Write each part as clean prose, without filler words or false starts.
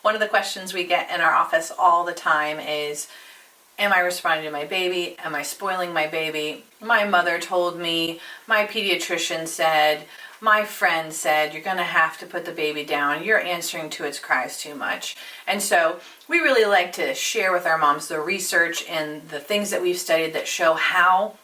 One of the questions we get in our office all the time is, am I responding to my baby? Am I spoiling my baby? My mother told me, my pediatrician said, my friend said, you're going to have to put the baby down. You're answering to its cries too much. And so we really like to share with our moms the research and the things that we've studied that show how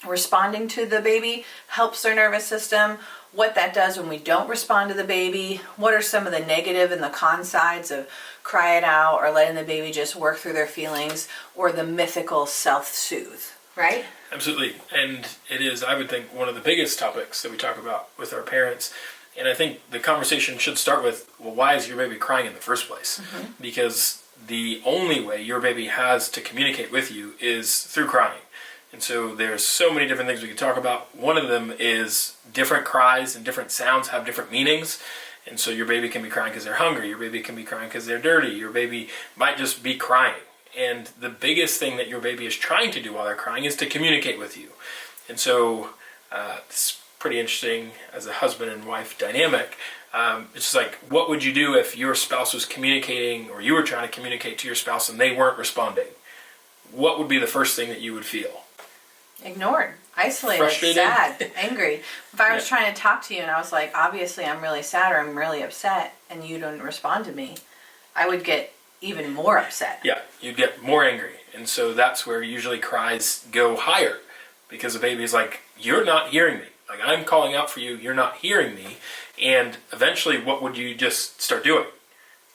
responding to the baby helps their nervous system, what that does when we don't respond to the baby, what are some of the negative and the con sides of cry it out or letting the baby just work through their feelings, or the mythical self-soothe, right? Absolutely. And it is, I would think, one of the biggest topics that we talk about with our parents. And I think the conversation should start with, well, why is your baby crying in the first place? Mm-hmm. Because the only way your baby has to communicate with you is through crying. And so there's so many different things we could talk about. One of them is different cries and different sounds have different meanings. And so your baby can be crying because they're hungry. Your baby can be crying because they're dirty. Your baby might just be crying. And the biggest thing that your baby is trying to do while they're crying is to communicate with you. And so it's pretty interesting as a husband and wife dynamic. It's just like, what would you do if your spouse was communicating, or you were trying to communicate to your spouse and they weren't responding? What would be the first thing that you would feel? Ignored, isolated, frustrated, sad, angry. If I was trying to talk to you and I was like, obviously I'm really sad or I'm really upset, and you don't respond to me, I would get even more upset. Yeah, you'd get more angry. And so that's where usually cries go higher, because the baby's like, you're not hearing me. Like, I'm calling out for you, you're not hearing me. And eventually, what would you just start doing?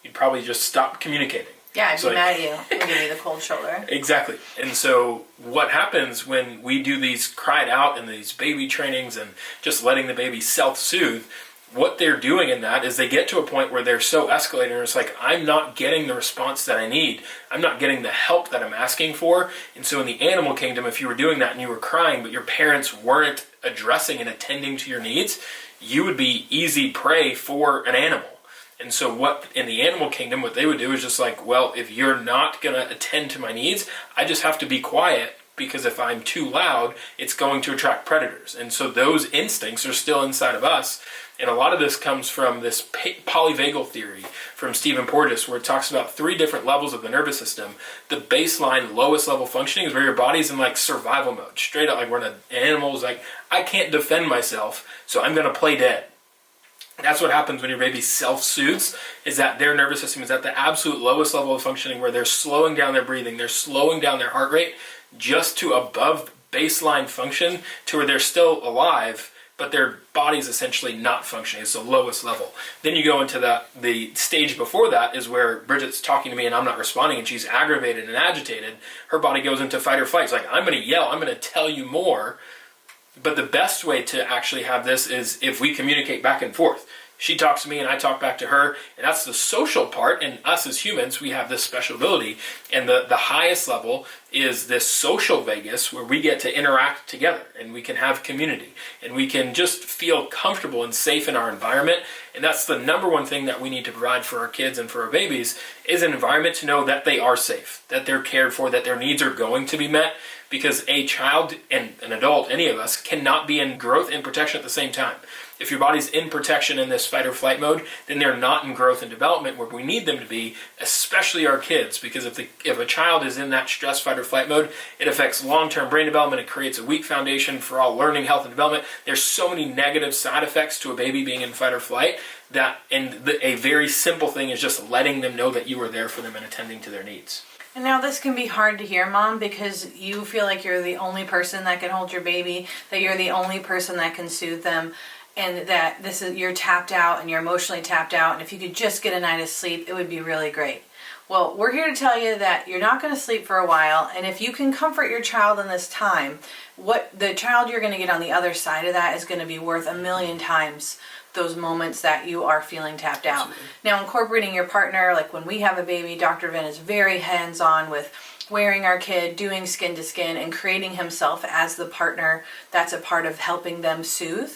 You'd probably just stop communicating. Yeah, I'd be mad at you. I'd give you the cold shoulder. Exactly. And so what happens when we do these cried out and these baby trainings and just letting the baby self-soothe, what they're doing in that is they get to a point where they're so escalating, and it's like, I'm not getting the response that I need. I'm not getting the help that I'm asking for. And so in the animal kingdom, if you were doing that and you were crying, but your parents weren't addressing and attending to your needs, you would be easy prey for an animal. And so what in the animal kingdom, what they would do is just like, well, if you're not going to attend to my needs, I just have to be quiet, because if I'm too loud, it's going to attract predators. And so those instincts are still inside of us. And a lot of this comes from this polyvagal theory from Stephen Porges, where it talks about 3 different levels of the nervous system. The baseline lowest level functioning is where your body's in like survival mode, straight up, like when an animal's like, I can't defend myself, so I'm going to play dead. That's what happens when your baby self-soothes, is that their nervous system is at the absolute lowest level of functioning, where they're slowing down their breathing, they're slowing down their heart rate just to above baseline function, to where they're still alive, but their body's essentially not functioning. It's the lowest level. Then you go into the stage before that is where Bridget's talking to me and I'm not responding and she's aggravated and agitated. Her body goes into fight or flight. It's like, I'm going to yell, I'm going to tell you more. But the best way to actually have this is if we communicate back and forth. She talks to me and I talk back to her, and that's the social part. And us as humans, we have this special ability. And the highest level is this social vagus, where we get to interact together and we can have community and we can just feel comfortable and safe in our environment. And that's the number one thing that we need to provide for our kids and for our babies, is an environment to know that they are safe, that they're cared for, that their needs are going to be met. Because a child and an adult, any of us, cannot be in growth and protection at the same time. If your body's in protection in this fight or flight mode, then they're not in growth and development where we need them to be, especially our kids. Because if a child is in that stress, fight or flight mode, it affects long-term brain development. It creates a weak foundation for all learning, health, and development. There's so many negative side effects to a baby being in fight or flight a very simple thing is just letting them know that you are there for them and attending to their needs. And now this can be hard to hear, Mom, because you feel like you're the only person that can hold your baby, that you're the only person that can soothe them, and that you're tapped out and you're emotionally tapped out, and if you could just get a night of sleep, it would be really great. Well, we're here to tell you that you're not going to sleep for a while, and if you can comfort your child in this time, what the child you're going to get on the other side of that is going to be worth 1,000,000 times those moments that you are feeling tapped out. Absolutely. Now, incorporating your partner, like when we have a baby, Dr. Vin is very hands-on with wearing our kid, doing skin to skin, and creating himself as the partner that's a part of helping them soothe.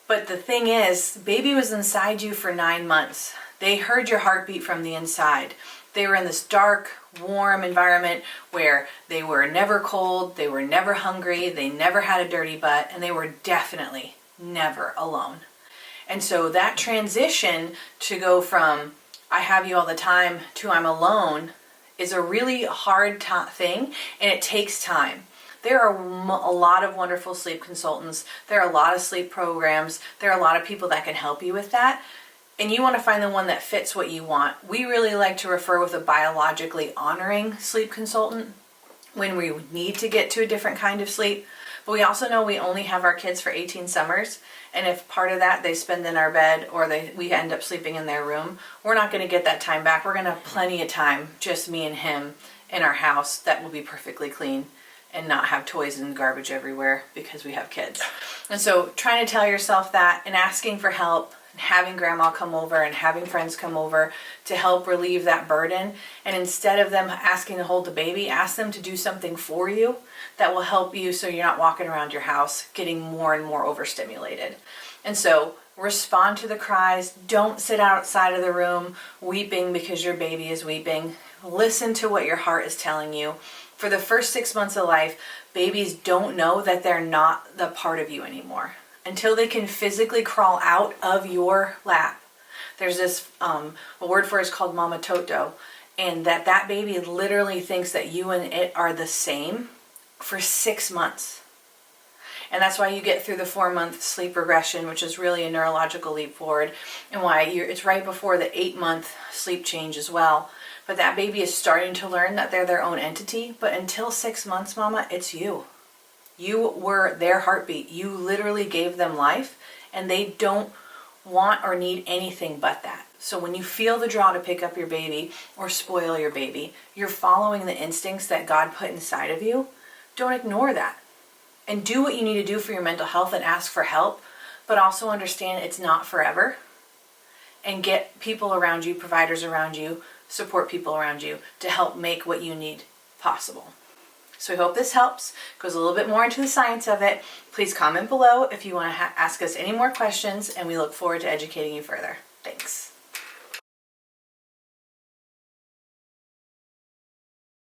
But the thing is, baby was inside you for 9 months. They heard your heartbeat from the inside. They were in this dark, warm environment where they were never cold, they were never hungry, they never had a dirty butt, and they were definitely never alone. And so that transition to go from I have you all the time to I'm alone is a really hard thing, and it takes time. There are a lot of wonderful sleep consultants. There are a lot of sleep programs. There are a lot of people that can help you with that. And you want to find the one that fits what you want. We really like to refer with a biologically honoring sleep consultant when we need to get to a different kind of sleep. But we also know we only have our kids for 18 summers. And if part of that they spend in our bed or we end up sleeping in their room, we're not going to get that time back. We're going to have plenty of time, just me and him, in our house that will be perfectly clean and not have toys and garbage everywhere because we have kids. And so trying to tell yourself that and asking for help and having grandma come over and having friends come over to help relieve that burden. And instead of them asking to hold the baby, ask them to do something for you that will help you so you're not walking around your house getting more and more overstimulated. And so respond to the cries. Don't sit outside of the room weeping because your baby is weeping. Listen to what your heart is telling you. For the first 6 months of life, babies don't know that they're not the part of you anymore until they can physically crawl out of your lap. There's this, a word for it is called mama toto, and that baby literally thinks that you and it are the same for 6 months. And that's why you get through the 4-month sleep regression, which is really a neurological leap forward, and why it's right before the 8-month sleep change as well. But that baby is starting to learn that they're their own entity. But until 6 months, mama, it's you. You were their heartbeat. You literally gave them life, and they don't want or need anything but that. So when you feel the draw to pick up your baby or spoil your baby, you're following the instincts that God put inside of you. Don't ignore that. And do what you need to do for your mental health and ask for help, but also understand it's not forever. And get people around you, providers around you, support people around you to help make what you need possible. So I hope this helps, goes a little bit more into the science of it. Please comment below if you want to ask us any more questions, and we look forward to educating you further. Thanks.